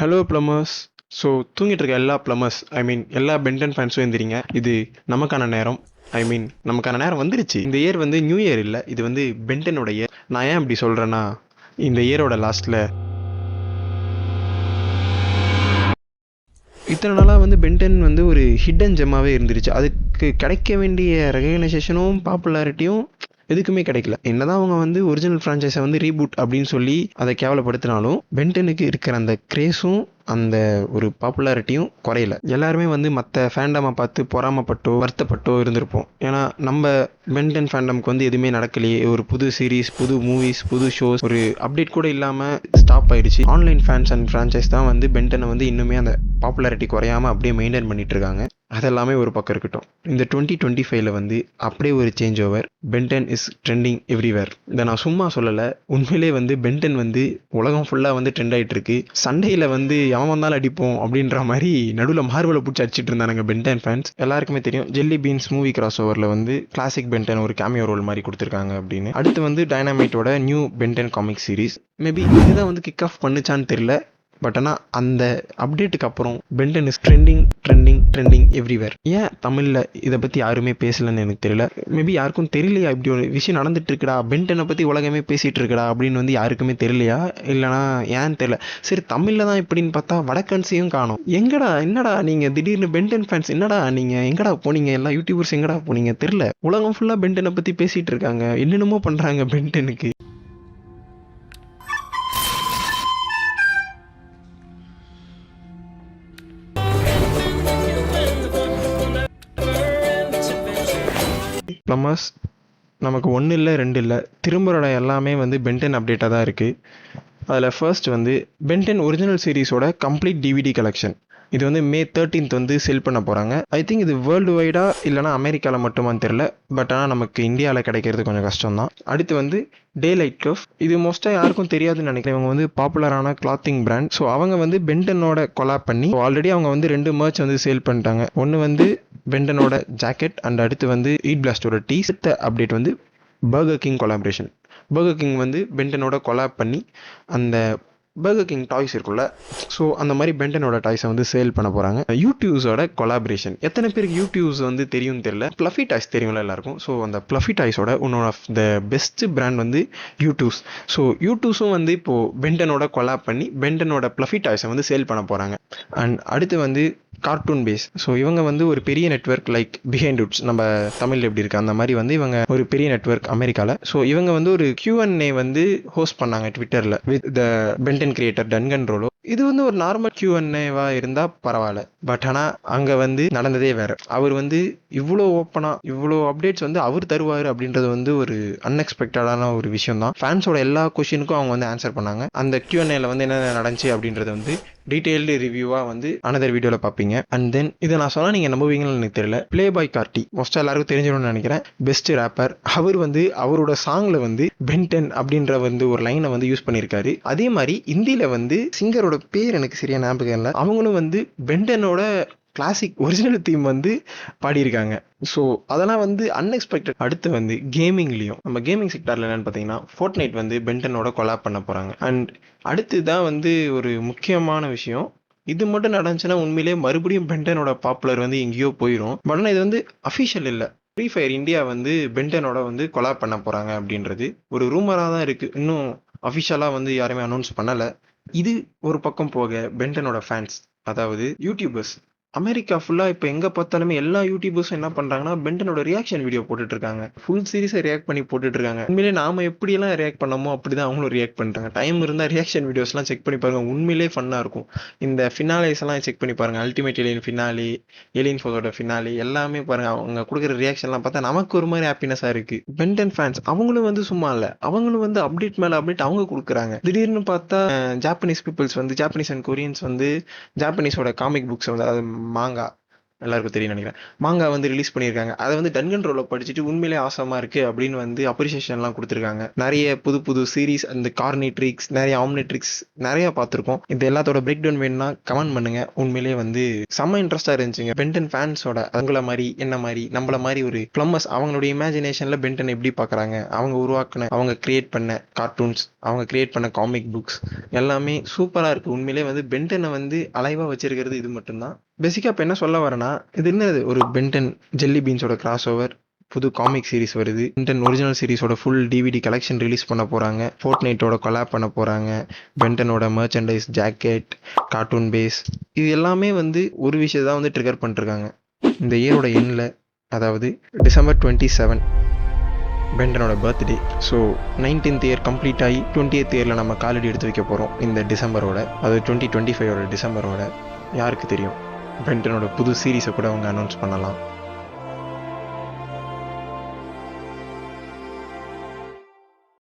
Hello ப்ளம்மர்ஸ். So தூங்கிட்டு இருக்க எல்லா ப்ளம்மர்ஸ், எல்லா பென்டன் ஃபேன்ஸும் எந்திரிங்க. இது நமக்கான நேரம். நமக்கான நேரம் வந்துருச்சு. இந்த இயர் வந்து நியூ இயர் இல்லை, இது வந்து பென்டனோட இயர். நான் ஏன் இப்படி சொல்கிறேன்னா, இந்த இயரோட லாஸ்ட்டில் இத்தனை நாளாக வந்து பென்டன் வந்து ஒரு ஹிடன் ஜெம்மாகவே இருந்துருச்சு. அதுக்கு கிடைக்க வேண்டிய ரெகக்னைசேஷனும் பாப்புலாரிட்டியும் எதுக்குமே கிடைக்கல. என்னதான் அவங்க வந்து ஒரிஜினல் ஃப்ரான்ச்சைஸை வந்து ரீபூட் அப்படின்னு சொல்லி அதை கேவலப்படுத்தினாலும் பென்டனுக்கு இருக்கிற அந்த கிரேஸும் அந்த ஒரு பாப்புலாரிட்டியும் குறையல. எல்லாருமே வந்து மற்ற ஃபேண்டமை பார்த்து பொறாமப்பட்டோ வருத்தப்பட்டோ இருந்திருப்போம். ஏன்னா நம்ம பென்டன் ஃபேண்டம்க்கு வந்து எதுவுமே நடக்கலையே, ஒரு புது சீரீஸ், புது மூவிஸ், புது ஷோஸ், ஒரு அப்டேட் கூட இல்லாமல் ஸ்டாப் ஆயிடுச்சு. ஆன்லைன் ஃபேன்ஸ் அண்ட் ஃப்ரான்ச்சைஸ் தான் வந்து பென்டனை வந்து இன்னுமே அந்த பாப்புலாரிட்டி குறையாமல் அப்படியே மெயின்டைன் பண்ணிட்டு இருக்காங்க. அதெல்லாமே ஒரு பக்கம் இருக்கட்டும். இந்த 2025 வந்து அப்படியே ஒரு change over. Ben 10 is trending everywhere. இதை நான் சும்மா சொல்லலை, உண்மையிலே வந்து பென்டன் வந்து உலகம் ஃபுல்லாக வந்து ட்ரெண்ட் ஆகிட்டு இருக்கு. சண்டையில் வந்து எவன் வந்தாலும் அடிப்போம் அப்படின்ற மாதிரி நடுவில் மார்வலை பிடிச்சி அடிச்சிட்டு இருந்தானுங்க பென்டன் ஃபேன்ஸ். எல்லாருக்குமே தெரியும் ஜெல்லி பீன்ஸ் மூவி கிராஸ் ஓவரில் வந்து கிளாசிக் பென்டன் ஒரு கேமியோ ரோல் மாதிரி கொடுத்துருக்காங்க அப்படின்னு. அடுத்து வந்து டைனாமைட்டோட new Ben Ten comic series. Maybe இதுதான் வந்து கிக் ஆஃப் பண்ணுச்சான்னு தெரியல. பட் ஆனால் அந்த அப்டேட்டுக்கு அப்புறம் Ben 10 is trending trending trending everywhere. ஏன் தமிழில் இதை பற்றி யாருமே பேசலன்னு எனக்கு தெரியல. மேபி யாருக்கும் தெரியலையா இப்படி ஒரு விஷயம் நடந்துட்டு இருக்குடா, பென்டனை பற்றி உலகமே பேசிகிட்டு இருக்குடா அப்படின்னு வந்து யாருக்குமே தெரியலையா, இல்லைனா ஏன்னு தெரியல. சரி, தமிழில் தான் இப்படின்னு பார்த்தா வடக்கன்ஸையும் காணும். எங்கடா என்னடா நீங்கள் திடீர்னு பென்டன் ஃபேன்ஸ் என்னடா நீங்கள் எங்கடா போனீங்க, எல்லா யூடியூபர்ஸ் எங்கடா போனீங்க தெரியல. உலகம் ஃபுல்லாக பென்டனை பற்றி பேசிகிட்டு இருக்காங்க, என்னென்னமோ பண்ணுறாங்க பென்டனுக்கு. ப்ளம்மர்ஸ், நமக்கு ஒன்று இல்லை ரெண்டு இல்லை, திரும்புகிற எல்லாமே வந்து பென்டன் அப்டேட்டாக தான் இருக்குது. அதில் ஃபர்ஸ்ட் வந்து பென்டன் ஒரிஜினல் சீரீஸோட கம்ப்ளீட் டிவிடி கலெக்ஷன். இது வந்து May 13 வந்து செல் பண்ண போகிறாங்க. ஐ திங்க் இது வேர்ல்டு வைடாக இல்லைனா அமெரிக்காவில் மட்டுமான்னு தெரில. பட் ஆனால் நமக்கு இந்தியாவில் கிடைக்கிறது கொஞ்சம் கஷ்டம் தான். அடுத்து வந்து டே லைட் கர்ஃப். இது மோஸ்ட்டாக யாருக்கும் தெரியாதுன்னு நினைக்கிறேன். இவங்க வந்து பாப்புலரான கிளாத்திங் பிராண்ட். ஸோ அவங்க வந்து பென்டனோட கொலாப் பண்ணி ஆல்ரெடி அவங்க வந்து 2 மர்ச் வந்து சேல் பண்ணிட்டாங்க. ஒன்று வந்து பென்டனோட ஜாக்கெட் அண்ட் அடுத்து வந்து ஈட் பிளாஸ்டோட டீ. அடுத்த அப்டேட் வந்து burger king collaboration. Burger king வந்து பென்டனோட கொலாப் பண்ணி அந்த பர்கர் கிங் டாய்ஸ் இருக்குல்ல, ஸோ அந்த மாதிரி பென்டனோட டாய்ஸை வந்து சேல் பண்ண போகிறாங்க. யூடியூஸோட கொலாபரேஷன். எத்தனை பேருக்கு யூடியூஸ் வந்து தெரியும்னு தெரியல. ப்ளஃபி டாய்ஸ் தெரியும்ல எல்லாருக்கும். ஸோ அந்த ப்ளஃபி டாய்ஸோட one of the best brand வந்து யூடியூஸ். ஸோ யூடியூஸும் வந்து இப்போது பென்டனோட கொலாப் பண்ணி பென்டனோட ப்ளஃபி டாய்ஸை வந்து சேல் பண்ண போகிறாங்க. அண்ட் அடுத்து வந்து கார்ட்டூன் பேஸ். ஸோ இவங்க வந்து ஒரு பெரிய நெட்வொர்க் லைக் பிஹைண்ட் உட்ஸ், நம்ம தமிழில் எப்படி இருக்குது அந்த மாதிரி வந்து இவங்க ஒரு பெரிய நெட்வொர்க் அமெரிக்காவில். ஸோ இவங்க வந்து ஒரு Q&A வந்து ஹோஸ்ட் பண்ணாங்க ட்விட்டரில் with the Ben Ten creator Duncan Rouleau. இது வந்து ஒரு நார்மல் Q&Aவாக இருந்தால் பரவாயில்ல. பட் ஆனால் அங்கே வந்து நடந்ததே வேறு. அவர் வந்து இவ்வளோ ஓப்பனாக இவ்வளோ அப்டேட்ஸ் வந்து அவர் தருவார் அப்படின்றது வந்து ஒரு அன்எக்ஸ்பெக்டடான ஒரு விஷயம் தான். ஃபேன்ஸோட எல்லா கொஷினுக்கும் அவங்க வந்து ஆன்சர் பண்ணாங்க. அந்த Q&Aல வந்து என்ன நடந்துச்சு அப்படின்றது வந்து டீட்டெயில்டு ரிவ்யூவாக வந்து அனதர் வீடியோவில் பார்ப்பீங்க. அண்ட் தென் இதை நான் சொன்னால் நீங்கள் நம்புவீங்கன்னு எனக்கு தெரியல. ப்ளே பாய் கார்ட்டி மோஸ்ட்டாக எல்லாருக்கும் தெரிஞ்சிடும்னு நினைக்கிறேன். Best rapper. அவர் வந்து அவரோட சாங்கில் வந்து பென்டன் அப்படின்ற வந்து ஒரு லைனை வந்து யூஸ் பண்ணியிருக்காரு. அதே மாதிரி இந்தியில் வந்து சிங்கரோட பேர் எனக்கு சரியான ஞாபகம் இல்லை, அவங்களும் வந்து பென்டனோட கிளாசிக் ஒரிஜினல் தீம் வந்து பாடியிருக்காங்க. ஸோ அதெல்லாம் வந்து அன்எக்ஸ்பெக்டட். அடுத்து வந்து கேமிங்லேயும் நம்ம கேமிங் செக்டாரில் என்னென்னு பார்த்தீங்கன்னா ஃபோர்ட்நைட் வந்து பென்டனோட கொலாப் பண்ண போகிறாங்க. அண்ட் அடுத்து தான் வந்து ஒரு முக்கியமான விஷயம். இது மட்டும் நடந்துச்சுன்னா உண்மையிலே மறுபடியும் பென்டனோட பாப்புலர் வந்து எங்கேயோ போயிடும். பட் ஆனால் இது வந்து அஃபிஷியல் இல்லை. ஃப்ரீ ஃபயர் இந்தியா வந்து பென்டனோட வந்து கொலாப் பண்ண போகிறாங்க அப்படின்றது ஒரு ரூமராக தான் இருக்குது. இன்னும் அஃபிஷியலாக வந்து யாருமே அனௌன்ஸ் பண்ணலை. இது ஒரு பக்கம் போக பென்டனோட ஃபேன்ஸ், அதாவது யூடியூபர்ஸ் அமெரிக்கா ஃபுல்லாக இப்போ எங்கே பார்த்தாலுமே எல்லா யூடியூபர்ஸும் என்ன பண்ணுறாங்கன்னா பென்டனோட ரியாக்ஷன் வீடியோ போட்டுட்ருக்காங்க. ஃபுல் சீரிஸை ரியாக்ட் பண்ணி போட்டுட்ருக்காங்க. உண்மையிலே நாம் எப்படியெல்லாம் ரியாக்ட் பண்ணமோ அப்படி தான் அவங்களும் ரியாக்ட் பண்ணுறாங்க. டைம் இருந்தால் ரியாக்ஷன் வீடியோஸ்லாம் செக் பண்ணி பாருங்கள், உண்மையிலே ஃபன்னாக இருக்கும். இந்த ஃபினாலேஸ் எல்லாம் செக் பண்ணி பாருங்கள். அல்டிமேட் ஏலியன் ஃபினாலே, ஏலியன் ஃபோர்ஸோட ஃபினாலே எல்லாமே பாருங்கள். அவங்க கொடுக்குற ரியாக்ஷன்லாம் பார்த்தா நமக்கு ஒரு மாதிரி ஹாப்பினஸாக இருக்குது. பென்டன் ஃபேன்ஸ் அவங்களும் வந்து சும்மா இல்லை, அவங்களும் வந்து அப்டேட் மேலே அப்டேட் அவங்க கொடுக்குறாங்க. திடீர்னு பார்த்தா ஜாப்பனீஸ் பீப்புள்ஸ் வந்து ஜாப்பனீஸ் அண்ட் கொரியன்ஸ் வந்து ஜாப்பனீஸோட காமிக் புக்ஸை வந்து, அதாவது மாங்கா, எல்லாருக்கும் தெரியும் நினைக்கிறேன். மாங்கா வந்து ரிலீஸ் பண்ணியிருக்காங்க. அதை வந்து டன்கன் ரோல படிச்சுட்டு உண்மையிலே ஆசமா இருக்கு அப்படின்னு வந்து அப்ரிசியேஷன்லாம் கொடுத்துருக்காங்க. நிறைய புது புது சீரிஸ், அந்த கார்னிட்ரிக்ஸ், நிறைய ஆம்னிட்ரிக்ஸ் நிறைய பார்த்துருக்கோம். இது எல்லாத்தோட பிரேக் டவுன் வேணும்னா கமெண்ட் பண்ணுங்க. உண்மையிலேயே வந்து செம்ம இன்ட்ரெஸ்டா இருந்துச்சுங்க. பென்டன் ஃபேன்ஸோட அவங்கள மாதிரி என்ன மாதிரி நம்மள மாதிரி ஒரு பிளம்மர்ஸ் அவங்களுடைய இமேஜினேஷன்ல பென்டன் எப்படி பார்க்குறாங்க, அவங்க உருவாக்குன அவங்க கிரியேட் பண்ண கார்ட்டூன்ஸ், அவங்க கிரியேட் பண்ண காமிக் புக்ஸ் எல்லாமே சூப்பராக இருக்குது. உண்மையிலே வந்து பென்டனை வந்து அலைவாக வச்சிருக்கிறது இது மட்டும்தான். பேசிக்காக இப்போ என்ன சொல்ல வரேன்னா, இது என்னது ஒரு பென்டன் ஜெல்லி பீன்ஸோட கிராஸ் ஓவர், புது காமிக் சீரிஸ் வருது, பென்டன் ஒரிஜினல் சீரிஸோட ஃபுல் டிவிடி கலெக்ஷன் ரிலீஸ் பண்ண போகிறாங்க, ஃபோர்ட்நைட்டோட கொலாப் பண்ண போகிறாங்க, பென்டனோட மர்ச்சன்டைஸ், ஜாக்கெட், கார்ட்டூன் பேஸ், இது எல்லாமே வந்து ஒரு விஷயம் தான் வந்து ட்ரிகர் பண்ணிருக்காங்க. இந்த இயரோட எண்ணில், அதாவது டிசம்பர் 27 பென்டனோட birthday. So 19th year complete ஆகி 20th இயரில் நம்ம காலடி எடுத்து வைக்க போகிறோம் இந்த டிசம்பரோட, அது 2025 டிசம்பரோட. யாருக்கு தெரியும், பென்டனோட புது சீரீஸை கூட அவங்க அனௌன்ஸ் பண்ணலாம்.